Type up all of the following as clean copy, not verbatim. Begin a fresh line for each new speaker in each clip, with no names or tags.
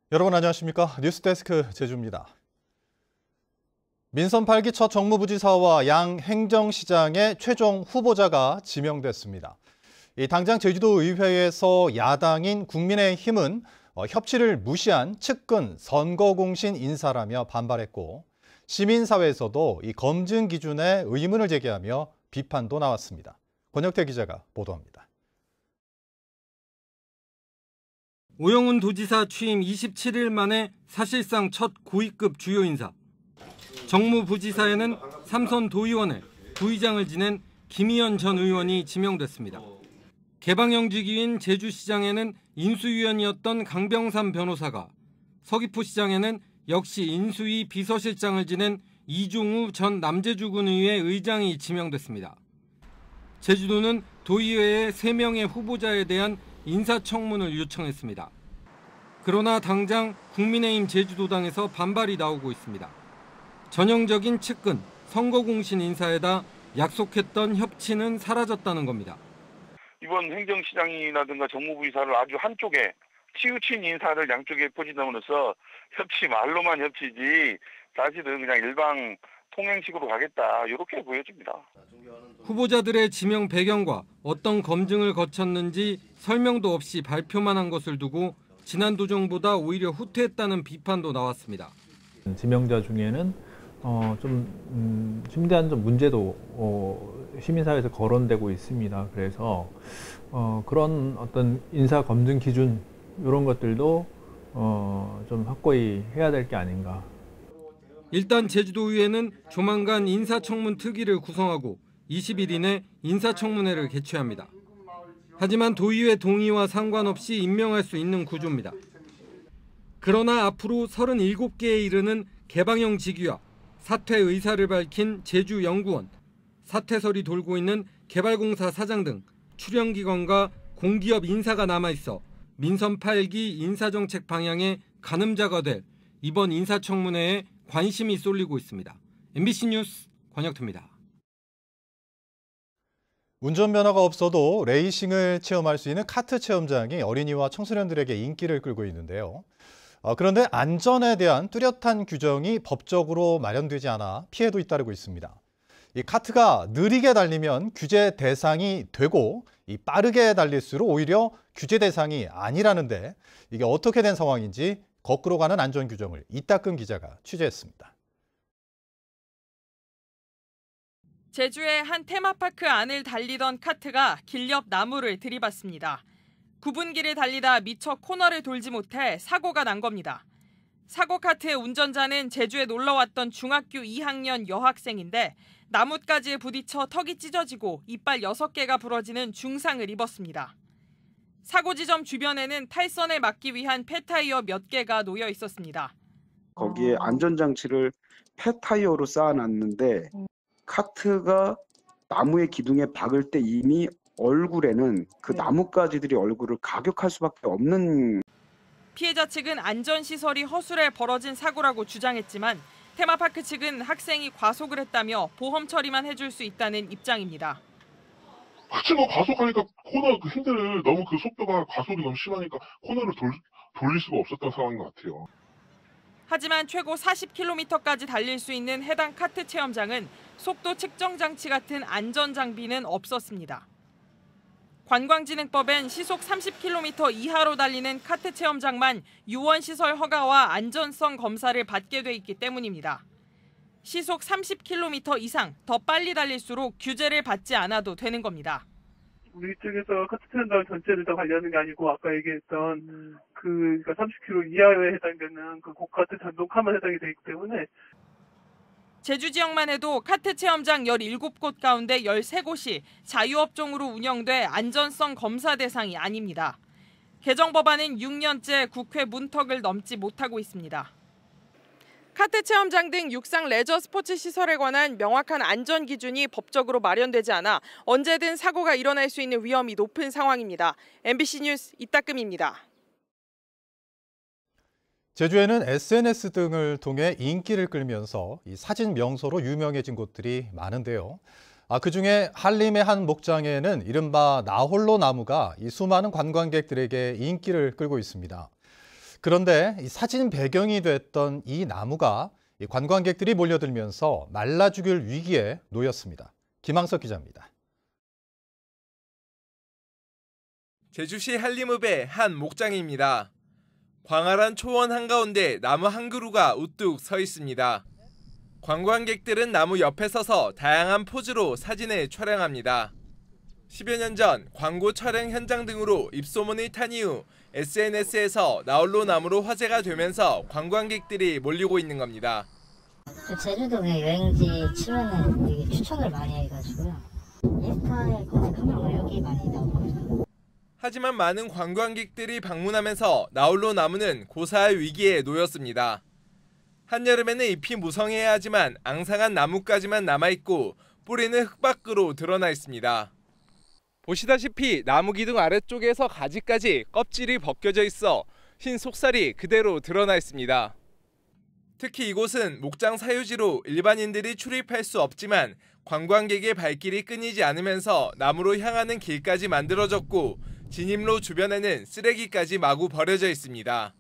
여러분 안녕하십니까? 뉴스데스크 제주입니다. 민선 8기 첫 정무부지사와 양 행정시장의 최종 후보자가 지명됐습니다. 당장 제주도 의회에서 야당인 국민의힘은 협치를 무시한 측근 선거공신 인사라며 반발했고, 시민사회에서도 이 검증 기준에 의문을 제기하며 비판도 나왔습니다. 권혁태 기자가 보도합니다.
오영훈 도지사 취임 27일 만에 사실상 첫 고위급 주요 인사. 정무부지사에는 삼선 도의원에 부의장을 지낸 김희연 전 의원이 지명됐습니다. 개방형직위인 제주시장에는 인수위원이었던 강병삼 변호사가, 서귀포시장에는 역시 인수위 비서실장을 지낸 이종우 전 남제주군의회 의장이 지명됐습니다. 제주도는 도의회의 3명의 후보자에 대한 인사청문을 요청했습니다. 그러나 당장 국민의힘 제주도당에서 반발이 나오고 있습니다. 전형적인 측근, 선거공신 인사에다 약속했던 협치는 사라졌다는 겁니다.
이번 행정시장이라든가 정무부이사를 아주 한쪽에 치우친 인사를 양쪽에 퍼진다면서 협치 말로만 협치지 사실은 그냥 일방 통행식으로 가겠다 이렇게 보여집니다.
후보자들의 지명 배경과 어떤 검증을 거쳤는지 설명도 없이 발표만 한 것을 두고 지난 도정보다 오히려 후퇴했다는 비판도 나왔습니다.
지명자 중에는 좀 심대한 좀 문제도 시민사회에서 거론되고 있습니다. 그래서 그런 어떤 인사 검증 기준 이런 것들도 좀 확고히 해야 될 게 아닌가.
일단 제주도의회는 조만간 인사청문 특위를 구성하고 20일 이내 인사청문회를 개최합니다. 하지만 도의회 동의와 상관없이 임명할 수 있는 구조입니다. 그러나 앞으로 37개에 이르는 개방형 직위와 사퇴 의사를 밝힌 제주연구원, 사퇴설이 돌고 있는 개발공사 사장 등 출연기관과 공기업 인사가 남아있어 민선 8기 인사정책 방향의 가늠자가 될 이번 인사청문회에 관심이 쏠리고 있습니다. MBC 뉴스 권혁태입니다.
운전면허가 없어도 레이싱을 체험할 수 있는 카트 체험장이 어린이와 청소년들에게 인기를 끌고 있는데요. 그런데 안전에 대한 뚜렷한 규정이 법적으로 마련되지 않아 피해도 잇따르고 있습니다. 이 카트가 느리게 달리면 규제 대상이 되고 빠르게 달릴수록 오히려 규제 대상이 아니라는데 이게 어떻게 된 상황인지 거꾸로 가는 안전 규정을 이따금 기자가 취재했습니다.
제주의 한 테마파크 안을 달리던 카트가 길 옆 나무를 들이받습니다. 구분기를 달리다 미처 코너를 돌지 못해 사고가 난 겁니다. 사고 카트의 운전자는 제주에 놀러 왔던 중학교 2학년 여학생인데 나뭇가지에 부딪혀 턱이 찢어지고 이빨 6개가 부러지는 중상을 입었습니다. 사고 지점 주변에는 탈선을 막기 위한 폐타이어 몇 개가 놓여 있었습니다.
거기에 안전장치를 폐타이어로 쌓아놨는데 카트가 나무의 기둥에 박을 때 이미 얼굴에는 그 나뭇가지들이 얼굴을 가격할 수밖에 없는.
피해자 측은 안전시설이 허술해 벌어진 사고라고 주장했지만 테마파크 측은 학생이 과속을 했다며 보험 처리만 해줄 수 있다는 입장입니다.
하지만 과속하니까 코너 그 핸들을 너무 그 속도가 가속이 너무 심하니까 코너를 돌릴 수가 없었던 상황인 것 같아요. 하지만
최고 40km까지 달릴 수 있는 해당 카트 체험장은 속도 측정 장치 같은 안전 장비는 없었습니다. 관광진흥법엔 시속 30km 이하로 달리는 카트 체험장만 유원시설 허가와 안전성 검사를 받게 돼 있기 때문입니다. 시속 30km 이상 더 빨리 달릴수록 규제를 받지 않아도 되는 겁니다.
우리 쪽에서 카트 체험장 전체를 다 관리하는 게 아니고 아까 얘기했던 그러니까 30km 이하에 해당되는 그 고카트 전동카만 해당이 되기 때문에.
제주 지역만 해도 카트 체험장 17곳 가운데 13곳이 자유업종으로 운영돼 안전성 검사 대상이 아닙니다. 개정 법안은 6년째 국회 문턱을 넘지 못하고 있습니다. 카트 체험장 등 육상 레저 스포츠 시설에 관한 명확한 안전 기준이 법적으로 마련되지 않아 언제든 사고가 일어날 수 있는 위험이 높은 상황입니다. MBC 뉴스 이따금입니다.
제주에는 SNS 등을 통해 인기를 끌면서 사진 명소로 유명해진 곳들이 많은데요. 그중에 한림의 한 목장에는 이른바 나홀로 나무가 수많은 관광객들에게 인기를 끌고 있습니다. 그런데 이 사진 배경이 됐던 이 나무가 관광객들이 몰려들면서 말라 죽을 위기에 놓였습니다. 김항석 기자입니다.
제주시 한림읍의 한 목장입니다. 광활한 초원 한가운데 나무 한 그루가 우뚝 서 있습니다. 관광객들은 나무 옆에 서서 다양한 포즈로 사진을 촬영합니다. 10여 년 전 광고 촬영 현장 등으로 입소문이 탄 이후 SNS에서 나홀로 나무로 화제가 되면서 관광객들이 몰리고 있는 겁니다.
제주도 그냥 여행지 치면은 되게 추천을 많이 해가지고요. 인스타에 검색하면 여기 많이 나오거든요.
하지만 많은 관광객들이 방문하면서 나홀로 나무는 고사할 위기에 놓였습니다. 한여름에는 잎이 무성해야 하지만 앙상한 나뭇가지만 남아있고 뿌리는 흙 밖으로 드러나 있습니다. 보시다시피 나무 기둥 아래쪽에서 가지까지 껍질이 벗겨져 있어 흰 속살이 그대로 드러나 있습니다. 특히 이곳은 목장 사유지로 일반인들이 출입할 수 없지만 관광객의 발길이 끊이지 않으면서 나무로 향하는 길까지 만들어졌고 진입로 주변에는 쓰레기까지 마구 버려져 있습니다.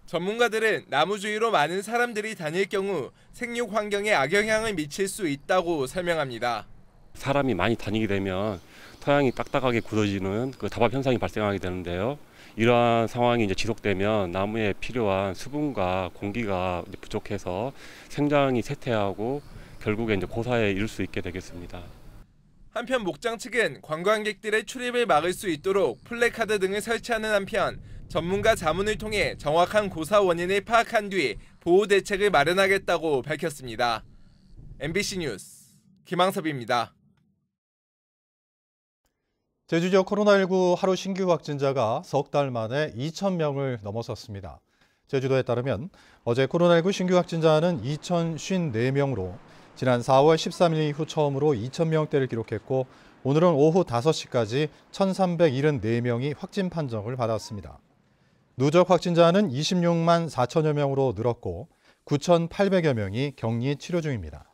전문가들은 나무 주위로 많은 사람들이 다닐 경우 생육 환경에 악영향을 미칠 수 있다고 설명합니다.
사람이 많이 다니게 되면 토양이 딱딱하게 굳어지는 그 답답 현상이 발생하게 되는데요. 이러한 상황이 이제 지속되면 나무에 필요한 수분과 공기가 이제 부족해서 생장이 쇠퇴하고 결국에 이제 고사에 이를 수 있게 되겠습니다.
한편 목장 측은 관광객들의 출입을 막을 수 있도록 플래카드 등을 설치하는 한편 전문가 자문을 통해 정확한 고사 원인을 파악한 뒤 보호 대책을 마련하겠다고 밝혔습니다. MBC 뉴스 김항섭입니다.
제주 지역 코로나19 하루 신규 확진자가 석 달 만에 2,000명을 넘어섰습니다. 제주도에 따르면 어제 코로나19 신규 확진자는 2,054명으로 지난 4월 13일 이후 처음으로 2,000명대를 기록했고 오늘은 오후 5시까지 1,374명이 확진 판정을 받았습니다. 누적 확진자는 26만 4천여 명으로 늘었고 9,800여 명이 격리 치료 중입니다.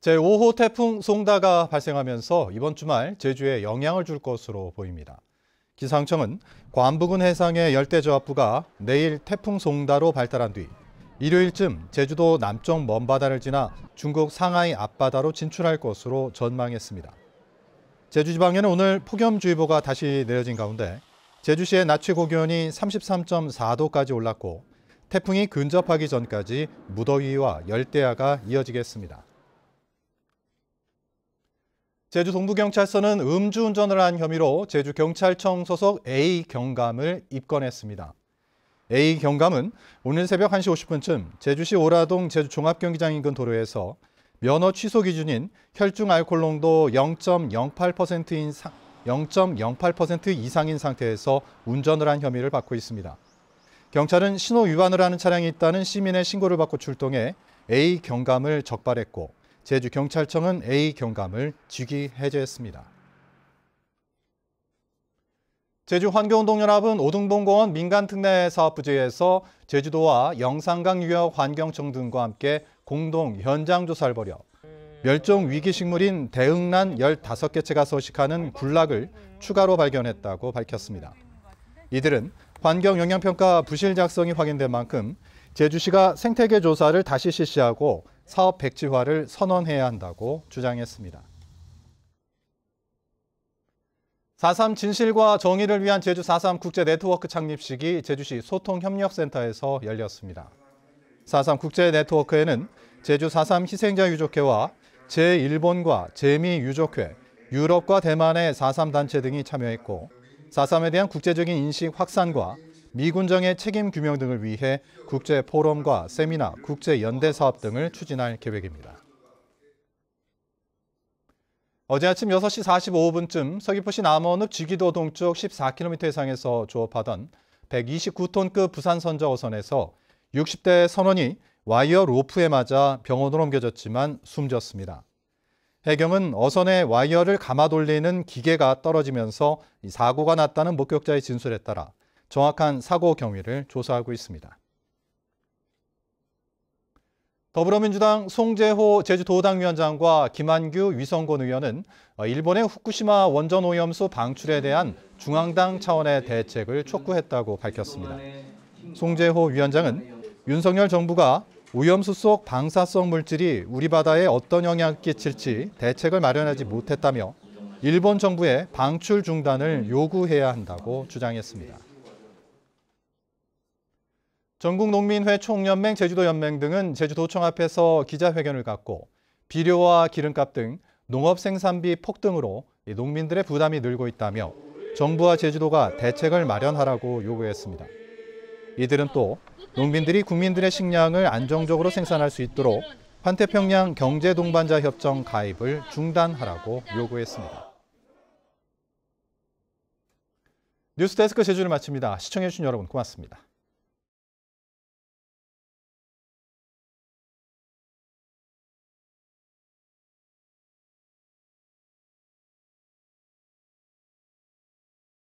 제5호 태풍 송다가 발생하면서 이번 주말 제주에 영향을 줄 것으로 보입니다. 기상청은 괌 부근 해상의 열대저압부가 내일 태풍 송다로 발달한 뒤 일요일쯤 제주도 남쪽 먼바다를 지나 중국 상하이 앞바다로 진출할 것으로 전망했습니다. 제주 지방에는 오늘 폭염주의보가 다시 내려진 가운데 제주시의 낮 최고 기온이 33.4도까지 올랐고 태풍이 근접하기 전까지 무더위와 열대야가 이어지겠습니다. 제주 동부경찰서는 음주운전을 한 혐의로 제주경찰청 소속 A 경감을 입건했습니다. A 경감은 오늘 새벽 1시 50분쯤 제주시 오라동 제주종합경기장 인근 도로에서 면허 취소 기준인 혈중 알코올 농도 0.08% 이상인 상태에서 운전을 한 혐의를 받고 있습니다. 경찰은 신호 위반을 하는 차량이 있다는 시민의 신고를 받고 출동해 A 경감을 적발했고 제주경찰청은 A 경감을 직위 해제했습니다. 제주환경운동연합은 오등봉공원 민간특례 사업부지에서 제주도와 영산강 유역 환경청 등과 함께 공동 현장조사를 벌여 멸종위기식물인 대응란 15개체가 서식하는 군락을 추가로 발견했다고 밝혔습니다. 이들은 환경영향평가 부실 작성이 확인된 만큼 제주시가 생태계 조사를 다시 실시하고 사업 백지화를 선언해야 한다고 주장했습니다. 4.3 진실과 정의를 위한 제주 4.3 국제네트워크 창립식이 제주시 소통협력센터에서 열렸습니다. 4.3 국제네트워크에는 제주 4.3 희생자 유족회와 제1본과 제미 유족회, 유럽과 대만의 4.3 단체 등이 참여했고 4.3에 대한 국제적인 인식 확산과 미군정의 책임 규명 등을 위해 국제 포럼과 세미나, 국제 연대 사업 등을 추진할 계획입니다. 어제 아침 6시 45분쯤 서귀포시 남원읍 지기도 동쪽 14km 해상에서 조업하던 129톤급 부산 선저 어선에서 60대 선원이 와이어 로프에 맞아 병원으로 옮겨졌지만 숨졌습니다. 해경은 어선의 와이어를 감아 돌리는 기계가 떨어지면서 사고가 났다는 목격자의 진술에 따라 정확한 사고 경위를 조사하고 있습니다. 더불어민주당 송재호 제주도당위원장과 김한규 위성군 의원은 일본의 후쿠시마 원전오염수 방출에 대한 중앙당 차원의 대책을 촉구했다고 밝혔습니다. 송재호 위원장은 윤석열 정부가 오염수 속 방사성 물질이 우리 바다에 어떤 영향을 끼칠지 대책을 마련하지 못했다며 일본 정부에 방출 중단을 요구해야 한다고 주장했습니다. 전국농민회 총연맹, 제주도연맹 등은 제주도청 앞에서 기자회견을 갖고 비료와 기름값 등 농업 생산비 폭등으로 농민들의 부담이 늘고 있다며 정부와 제주도가 대책을 마련하라고 요구했습니다. 이들은 또 농민들이 국민들의 식량을 안정적으로 생산할 수 있도록 환태평양 경제동반자 협정 가입을 중단하라고 요구했습니다. 뉴스데스크 제주를 마칩니다. 시청해주신 여러분 고맙습니다.